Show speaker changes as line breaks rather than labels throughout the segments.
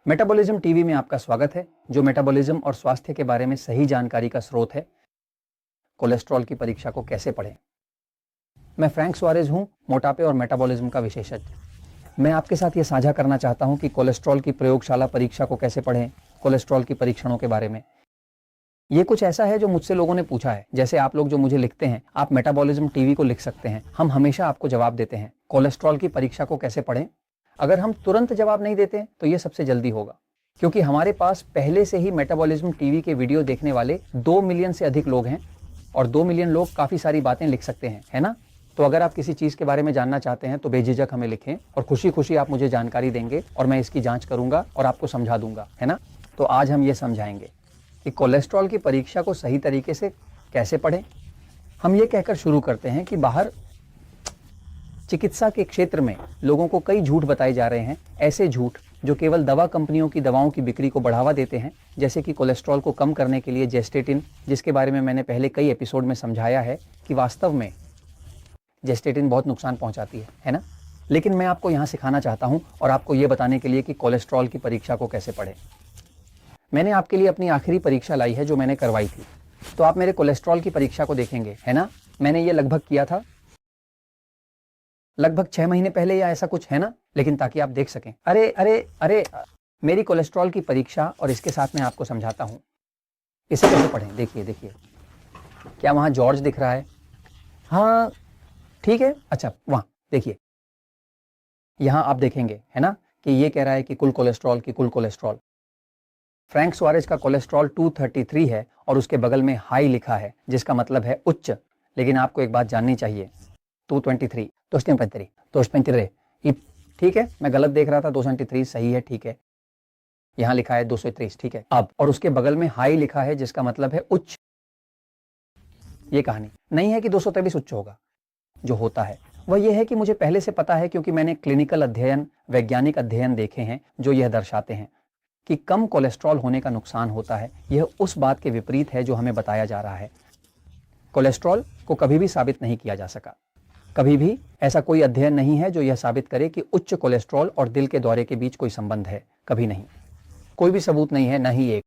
Metabolism TV में आपका स्वागत है, जो मेटाबॉलिज्म और स्वास्थ्य के बारे में सही जानकारी का स्रोत है। कोलेस्ट्रॉल की परीक्षा को कैसे पढ़ें। मैं फ्रैंक सुआरेज हूं, मोटापे और मेटाबॉलिज्म का विशेषज्ञ। मैं आपके साथ ये साझा करना चाहता हूं कि कोलेस्ट्रॉल की प्रयोगशाला परीक्षा को कैसे पढ़ें, कोलेस्ट्रॉल की परीक्षणों के बारे में। ये कुछ ऐसा है जो मुझसे लोगों ने पूछा है। जैसे आप लोग जो मुझे लिखते हैं, आप मेटाबॉलिज्म टीवी को लिख सकते हैं, हम हमेशा आपको जवाब देते हैं। कोलेस्ट्रॉल की परीक्षा को कैसे पढ़ें। अगर हम तुरंत जवाब नहीं देते तो ये सबसे जल्दी होगा, क्योंकि हमारे पास पहले से ही मेटाबॉलिज्म टीवी के वीडियो देखने वाले 2 मिलियन से अधिक लोग हैं और 2 मिलियन लोग काफ़ी सारी बातें लिख सकते हैं, है ना। तो अगर आप किसी चीज़ के बारे में जानना चाहते हैं तो बेझिझक हमें लिखें और खुशी खुशी आप मुझे जानकारी देंगे और मैं इसकी जांच करूंगा और आपको समझा दूंगा, है ना। तो आज हम ये समझाएंगे कि कोलेस्ट्रॉल की परीक्षा को सही तरीके से कैसे पढ़ें। हम ये कहकर शुरू करते हैं कि बाहर चिकित्सा के क्षेत्र में लोगों को कई झूठ बताए जा रहे हैं, ऐसे झूठ जो केवल दवा कंपनियों की दवाओं की बिक्री को बढ़ावा देते हैं, जैसे कि कोलेस्ट्रॉल को कम करने के लिए जेस्टेटिन, जिसके बारे में मैंने पहले कई एपिसोड में समझाया है कि वास्तव में जेस्टेटिन बहुत नुकसान पहुंचाती है ना। लेकिन मैं आपको यहाँ सिखाना चाहता हूँ और आपको ये बताने के लिए कि कोलेस्ट्रॉल की परीक्षा को कैसे पढ़ें। मैंने आपके लिए अपनी आखिरी परीक्षा लाई है जो मैंने करवाई थी, तो आप मेरे कोलेस्ट्रॉल की परीक्षा को देखेंगे, है ना। मैंने ये लगभग किया था लगभग 6 महीने पहले या ऐसा कुछ, है ना। लेकिन ताकि आप देख सकें। अरे अरे अरे मेरी कोलेस्ट्रॉल की परीक्षा और इसके साथ मैं आपको समझाता हूं इसे कैसे पढ़ें। देखिए देखिए, क्या वहां जॉर्ज दिख रहा है? हाँ ठीक है, अच्छा वहां देखिए, यहां आप देखेंगे, है ना, कि ये कह रहा है कि कुल कोलेस्ट्रॉल फ्रैंक सुआरेज का कोलेस्ट्रॉल 233 है और उसके बगल में हाई लिखा है, जिसका मतलब है उच्च। लेकिन आपको एक बात जाननी चाहिए, 223 253 ठीक है, मैं गलत देख रहा था, 293 सही है, ठीक है। यहां लिखा है 230, ठीक है। अब और उसके बगल में हाई लिखा है, जिसका मतलब है उच्च। ये कहानी नहीं है कि 223 उच्च होगा। जो होता है वह यह है कि मुझे पहले से पता है, क्योंकि मैंने क्लिनिकल अध्ययन, वैज्ञानिक अध्ययन देखे हैं जो यह दर्शाते हैं कि कम कोलेस्ट्रॉल होने का नुकसान होता है। यह उस बात के विपरीत है जो हमें बताया जा रहा है। कोलेस्ट्रॉल को कभी भी साबित नहीं किया जा सका। कभी भी ऐसा कोई अध्ययन नहीं है जो यह साबित करे कि उच्च कोलेस्ट्रॉल और दिल के दौरे के बीच कोई संबंध है। कभी नहीं, कोई भी सबूत नहीं है, ना ही एक।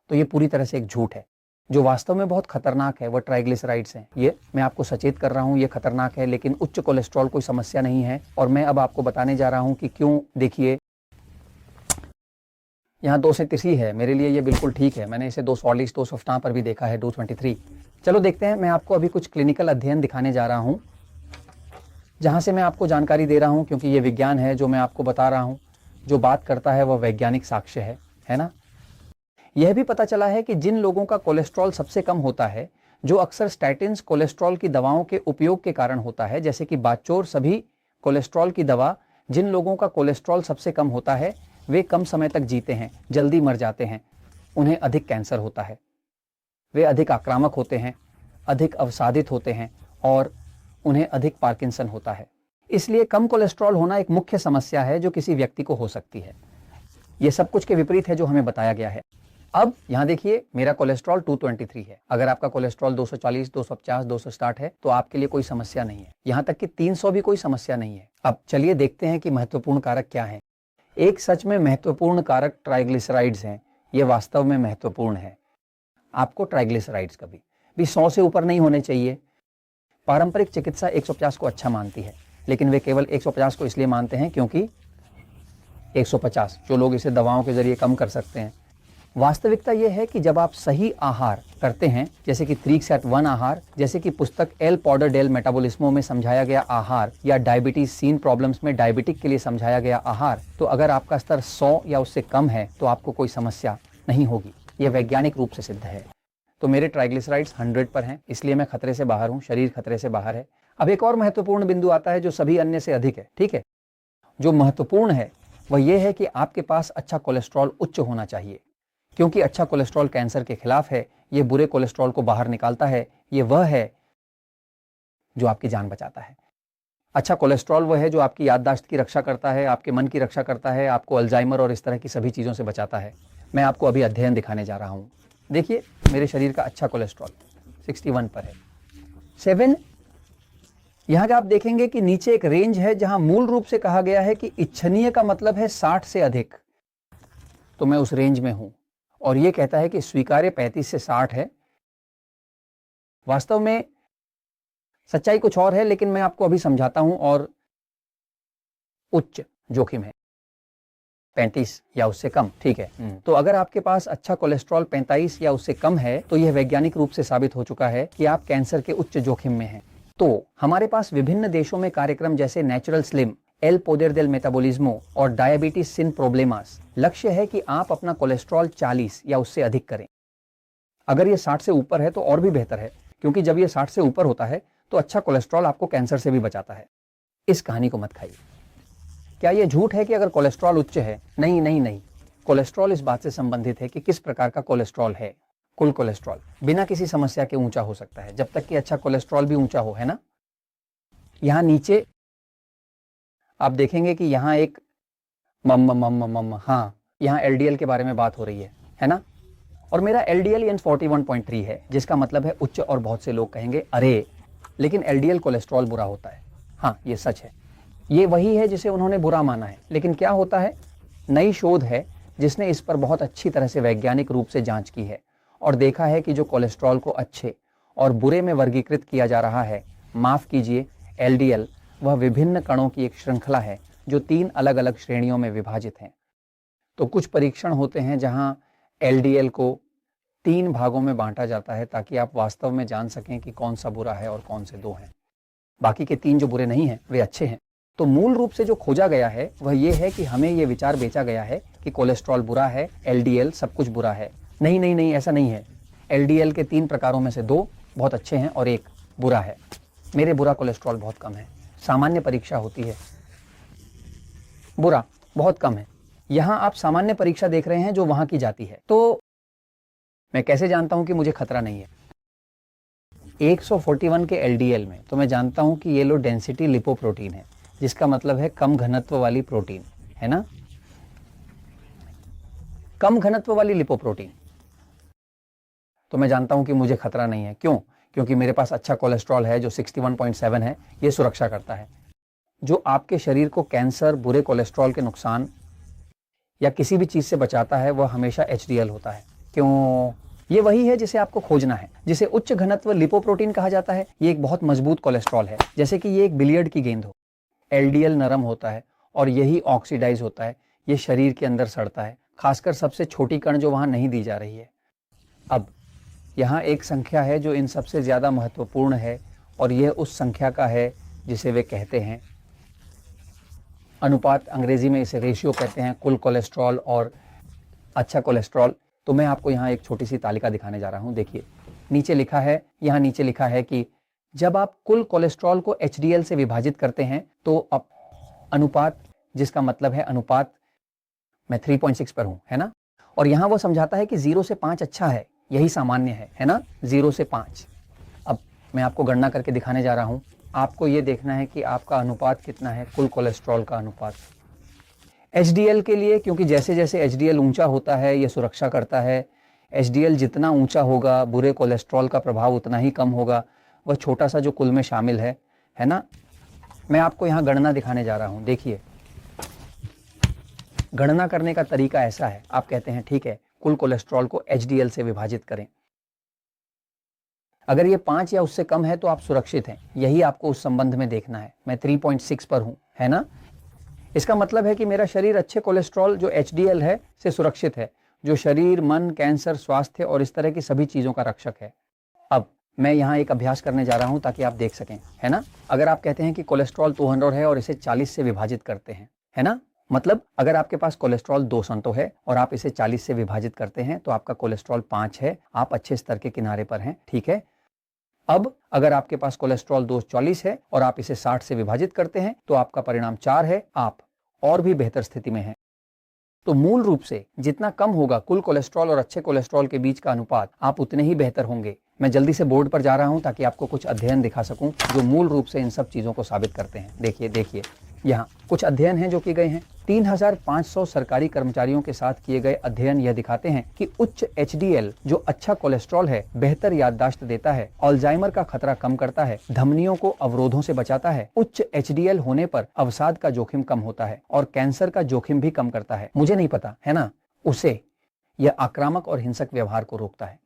तो ये पूरी तरह से एक झूठ है। जो वास्तव में बहुत खतरनाक है वह ट्राइग्लिसराइड्स हैं। ये मैं आपको सचेत कर रहा हूँ, ये खतरनाक है, लेकिन उच्च कोलेस्ट्रॉल कोई समस्या नहीं है। और मैं अब आपको बताने जा रहा हूँ कि क्यों। देखिए यहाँ 230 है, मेरे लिए ये बिल्कुल ठीक है। मैंने इसे 240, 250 पर भी देखा है, 223। चलो देखते हैं। मैं आपको अभी कुछ क्लिनिकल अध्ययन दिखाने जा रहा हूँ, जहां से मैं आपको जानकारी दे रहा हूं, क्योंकि ये विज्ञान है जो मैं आपको बता रहा हूं। जो बात करता है वह वैज्ञानिक साक्ष्य है ना। यह भी पता चला है कि जिन लोगों का कोलेस्ट्रॉल सबसे कम होता है, जो अक्सर स्टैटिन्स कोलेस्ट्रॉल की दवाओं के उपयोग के कारण होता है, जैसे कि बाचोर सभी कोलेस्ट्रॉल की दवा, जिन लोगों का कोलेस्ट्रॉल सबसे कम होता है वे कम समय तक जीते हैं, जल्दी मर जाते हैं, उन्हें अधिक कैंसर होता है, वे अधिक आक्रामक होते हैं, अधिक अवसादित होते हैं और उन्हें अधिक पार्किंसन होता है। इसलिए कम कोलेस्ट्रॉल होना एक मुख्य समस्या है जो किसी व्यक्ति को हो सकती है। यह सब कुछ के विपरीत है जो हमें बताया गया है। अब यहां देखिए, मेरा कोलेस्ट्रॉल 223 है। अगर आपका कोलेस्ट्रॉल 240, 250, 260 है तो आपके लिए कोई समस्या नहीं है। यहां तक कि 300 भी कोई समस्या नहीं है। अब चलिए देखते हैं कि महत्वपूर्ण कारक क्या है। एक सच में महत्वपूर्ण कारक ट्राइग्लिसराइड्स हैं। ये वास्तव में महत्वपूर्ण है। आपको ट्राइग्लिसराइड्स कभी भी 100 से ऊपर नहीं होने चाहिए। पारंपरिक चिकित्सा 150 को अच्छा मानती है, लेकिन वे केवल 150 को इसलिए मानते हैं क्योंकि 150 जो लोग इसे दवाओं के जरिए कम कर सकते हैं। वास्तविकता यह है कि जब आप सही आहार करते हैं, जैसे कि 3-1 आहार, जैसे कि पुस्तक एल पॉडर डेल मेटाबॉलिज्मो में समझाया गया आहार, या डायबिटीज सीन प्रॉब्लम्स में डायबिटिक के लिए समझाया गया आहार, तो अगर आपका स्तर 100 या उससे कम है तो आपको कोई समस्या नहीं होगी। यह वैज्ञानिक रूप से सिद्ध है। तो मेरे ट्राइग्लिसराइड्स 100 पर हैं, इसलिए मैं खतरे से बाहर हूं, शरीर खतरे से बाहर है। अब एक और महत्वपूर्ण बिंदु आता है जो सभी अन्य से अधिक है, ठीक है। जो महत्वपूर्ण है वह यह है कि आपके पास अच्छा कोलेस्ट्रॉल उच्च होना चाहिए, क्योंकि अच्छा कोलेस्ट्रॉल कैंसर के खिलाफ है। यह बुरे कोलेस्ट्रॉल को बाहर निकालता है। यह वह है जो आपकी जान बचाता है। अच्छा कोलेस्ट्रॉल वह है जो आपकी याददाश्त की रक्षा करता है, आपके मन की रक्षा करता है, आपको अल्जाइमर और इस तरह की सभी चीज़ों से बचाता है। मैं आपको अभी अध्ययन दिखाने जा रहा हूँ। देखिए, मेरे शरीर का अच्छा कोलेस्ट्रॉल 61 पर है। 7 यहाँ का आप देखेंगे कि नीचे एक रेंज है जहां मूल रूप से कहा गया है कि इच्छनीय का मतलब है 60 से अधिक। तो मैं उस रेंज में हूं। और ये कहता है कि स्वीकार्य 35 से 60 है। वास्तव में सच्चाई कुछ और है, लेकिन मैं आपको अभी समझाता हूं। और उच्च जोखिम है 35 या उससे कम, ठीक है। तो अगर आपके पास अच्छा कोलेस्ट्रॉल 45 या उससे कम है तो यह वैज्ञानिक रूप से साबित हो चुका है कि आप कैंसर के उच्च जोखिम में हैं। तो हमारे पास विभिन्न देशों में कार्यक्रम जैसे नेचुरल स्लिम, एल पोदेर देल मेटाबॉलिज्मो और डायबिटीज सिन प्रोब्लेमास। लक्ष्य है कि आप अपना कोलेस्ट्रॉल 40 या उससे अधिक करें। अगर ये 60 से ऊपर है तो और भी बेहतर है, क्योंकि जब ये 60 से ऊपर होता है तो अच्छा कोलेस्ट्रॉल आपको कैंसर से भी बचाता है। इस कहानी को मत खाइए। क्या यह झूठ है कि अगर कोलेस्ट्रॉल उच्च है? नहीं नहीं नहीं। कोलेस्ट्रॉल इस बात से संबंधित है कि किस प्रकार का कोलेस्ट्रॉल है। कुल कोलेस्ट्रॉल बिना किसी समस्या के ऊंचा हो सकता है, जब तक कि अच्छा कोलेस्ट्रॉल भी ऊंचा हो, है ना। यहां नीचे आप देखेंगे कि यहां एक हाँ, यहां एलडीएल के बारे में बात हो रही है ना। और मेरा एलडीएल एन 41.3 है, जिसका मतलब है उच्च। और बहुत से लोग कहेंगे अरे लेकिन एलडीएल कोलेस्ट्रॉल बुरा होता है। हाँ, ये सच है। ये वही है जिसे उन्होंने बुरा माना है। लेकिन क्या होता है, नई शोध है जिसने इस पर बहुत अच्छी तरह से वैज्ञानिक रूप से जांच की है और देखा है कि जो कोलेस्ट्रॉल को अच्छे और बुरे में वर्गीकृत किया जा रहा है, माफ कीजिए, एलडीएल, वह विभिन्न कणों की एक श्रृंखला है जो 3 अलग अलग श्रेणियों में विभाजित हैं। तो कुछ परीक्षण होते हैं जहां एलडीएल को 3 भागों में बांटा जाता है ताकि आप वास्तव में जान सकें कि कौन सा बुरा है और कौन से 2 हैं। बाकी के 3 जो बुरे नहीं हैं वे अच्छे हैं। तो मूल रूप से जो खोजा गया है वह यह है कि हमें यह विचार बेचा गया है कि कोलेस्ट्रॉल बुरा है, एलडीएल सब कुछ बुरा है। नहीं नहीं नहीं, ऐसा नहीं है। एलडीएल के 3 प्रकारों में से 2 बहुत अच्छे हैं और 1 बुरा है। मेरे बुरा कोलेस्ट्रॉल बहुत कम है। सामान्य परीक्षा होती है, बुरा बहुत कम है। यहां आप सामान्य परीक्षा देख रहे हैं जो वहां की जाती है। तो मैं कैसे जानता हूं कि मुझे खतरा नहीं है? 141 के एलडीएल में तो मैं जानता हूं कि ये लो डेंसिटी लिपोप्रोटीन है, जिसका मतलब है कम घनत्व वाली प्रोटीन, है ना। कम घनत्व वाली लिपोप्रोटीन। तो मैं जानता हूं कि मुझे खतरा नहीं है। क्यों? क्योंकि मेरे पास अच्छा कोलेस्ट्रॉल है जो 61.7 है। ये सुरक्षा करता है। जो आपके शरीर को कैंसर, बुरे कोलेस्ट्रॉल के नुकसान या किसी भी चीज से बचाता है वह हमेशा एचडीएल होता है। क्यों? ये वही है जिसे आपको खोजना है, जिसे उच्च घनत्व लिपोप्रोटीन कहा जाता है। ये एक बहुत मजबूत कोलेस्ट्रॉल है, जैसे कि ये एक बिलियर्ड की गेंद हो। एलडीएल नरम होता है और यही ऑक्सीडाइज होता है। ये शरीर के अंदर सड़ता है, खासकर सबसे छोटी कण जो वहां नहीं दी जा रही है। अब यहाँ एक संख्या है जो इन सबसे ज्यादा महत्वपूर्ण है और यह उस संख्या का है जिसे वे कहते हैं अनुपात। अंग्रेजी में इसे रेशियो कहते हैं, कुल कोलेस्ट्रॉल और अच्छा कोलेस्ट्रॉल। तो मैं आपको यहाँ एक छोटी सी तालिका दिखाने जा रहा हूँ। देखिए नीचे लिखा है, यहाँ नीचे लिखा है कि जब आप कुल कोलेस्ट्रॉल को एचडीएल से विभाजित करते हैं तो अब अनुपात, जिसका मतलब है अनुपात, मैं 3.6 पर हूँ, है ना। और यहाँ वो समझाता है कि 0 से 5 अच्छा है, यही सामान्य है ना, 0 से 5। अब मैं आपको गणना करके दिखाने जा रहा हूँ। आपको ये देखना है कि आपका अनुपात कितना है, कुल कोलेस्ट्रॉल का अनुपात एचडीएल के लिए। क्योंकि जैसे जैसे एचडीएल ऊंचा होता है ये सुरक्षा करता है। एचडीएल जितना ऊंचा होगा बुरे कोलेस्ट्रॉल का प्रभाव उतना ही कम होगा, वह छोटा सा जो कुल में शामिल है ना। मैं आपको यहाँ गणना दिखाने जा रहा हूँ। देखिए गणना करने का तरीका ऐसा है, आप कहते हैं ठीक है कुल कोलेस्ट्रॉल को एचडीएल से विभाजित करें। अगर ये 5 या उससे कम है तो आप सुरक्षित हैं, यही आपको उस संबंध में देखना है। मैं 3.6 पर हूं, है ना। इसका मतलब है कि मेरा शरीर अच्छे कोलेस्ट्रॉल जो एचडीएल है से सुरक्षित है, जो शरीर, मन, कैंसर, स्वास्थ्य और इस तरह की सभी चीजों का रक्षक है। अब मैं यहाँ एक अभ्यास करने जा रहा हूं ताकि आप देख सकें, है ना। अगर आप कहते हैं कि कोलेस्ट्रॉल 200 है और इसे 40 से विभाजित करते हैं, है ना, मतलब अगर आपके पास कोलेस्ट्रॉल 200 है और आप इसे 40 से विभाजित करते हैं तो आपका कोलेस्ट्रॉल 5 है, आप अच्छे स्तर के किनारे पर हैं, ठीक है। अब अगर आपके पास कोलेस्ट्रॉल 240 है और आप इसे 60 से विभाजित करते हैं तो आपका परिणाम 4 है, आप और भी बेहतर स्थिति में हैं। तो मूल रूप से जितना कम होगा कुल कोलेस्ट्रॉल और अच्छे कोलेस्ट्रॉल के बीच का अनुपात, आप उतने ही बेहतर होंगे। मैं जल्दी से बोर्ड पर जा रहा हूं ताकि आपको कुछ अध्ययन दिखा सकूं जो मूल रूप से इन सब चीजों को साबित करते हैं। देखिए यहाँ कुछ अध्ययन हैं जो किए गए हैं। 3500 सरकारी कर्मचारियों के साथ किए गए अध्ययन यह दिखाते हैं कि उच्च एचडीएल जो अच्छा कोलेस्ट्रॉल है बेहतर याददाश्त देता है, अल्जाइमर का खतरा कम करता है, धमनियों को अवरोधों से बचाता है। उच्च एचडीएल होने पर अवसाद का जोखिम कम होता है और कैंसर का जोखिम भी कम करता है। मुझे नहीं पता, है ना, उसे यह आक्रामक और हिंसक व्यवहार को रोकता है।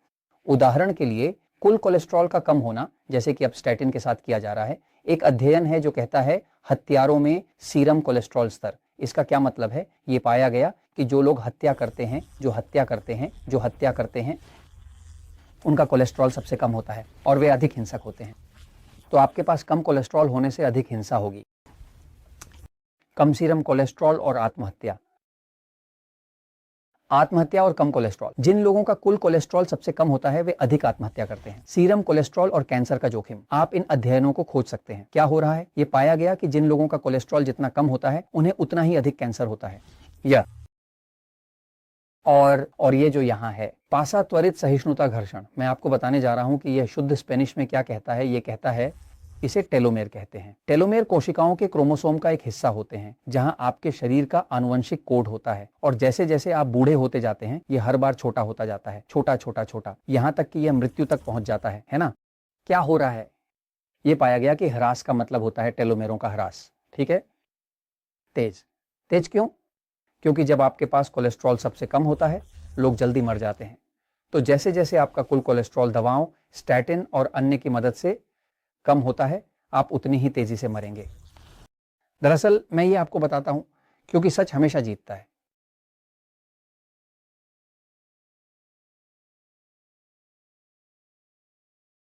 उदाहरण के लिए कुल कोलेस्ट्रॉल का कम होना, जैसे कि अब स्टैटिन के साथ किया जा रहा है। एक अध्ययन है जो कहता है हत्यारों में सीरम कोलेस्ट्रॉल स्तर। इसका क्या मतलब है? ये पाया गया कि जो लोग हत्या करते हैं, जो हत्या करते हैं उनका कोलेस्ट्रॉल सबसे कम होता है और वे अधिक हिंसक होते हैं। तो आपके पास कम कोलेस्ट्रॉल होने से अधिक हिंसा होगी। कम सीरम कोलेस्ट्रॉल और आत्महत्या। आत्महत्या और कम कोलेस्ट्रॉल, जिन लोगों का कुल कोलेस्ट्रॉल सबसे कम होता है वे अधिक आत्महत्या करते हैं। सीरम कोलेस्ट्रॉल और कैंसर का जोखिम, आप इन अध्ययनों को खोज सकते हैं। क्या हो रहा है? ये पाया गया कि जिन लोगों का कोलेस्ट्रॉल जितना कम होता है उन्हें उतना ही अधिक कैंसर होता है। यह और ये जो यहाँ है पासा त्वरित सहिष्णुता घर्षण, मैं आपको बताने जा रहा हूं कि यह शुद्ध स्पेनिश में क्या कहता है। ये कहता है, इसे टेलोमेर कहते हैं। टेलोमेर कोशिकाओं के क्रोमोसोम का एक हिस्सा होते हैं जहां आपके शरीर का आनुवंशिक कोड होता है और जैसे जैसे आप बूढ़े होते जाते हैं ये हर बार छोटा होता जाता है, छोटा यहां तक कि यह मृत्यु तक पहुंच जाता है ना। क्या हो रहा है? ये पाया गया कि ह्रास का मतलब होता है टेलोमेरों का ह्रास। ठीक है, तेज क्यों? क्योंकि जब आपके पास कोलेस्ट्रॉल सबसे कम होता है लोग जल्दी मर जाते हैं। तो जैसे जैसे आपका कुल कोलेस्ट्रॉल दवाओं, स्टैटिन और अन्य की मदद से कम होता है आप उतनी ही तेजी से मरेंगे। दरअसल मैं ये आपको बताता हूं क्योंकि सच हमेशा जीतता है।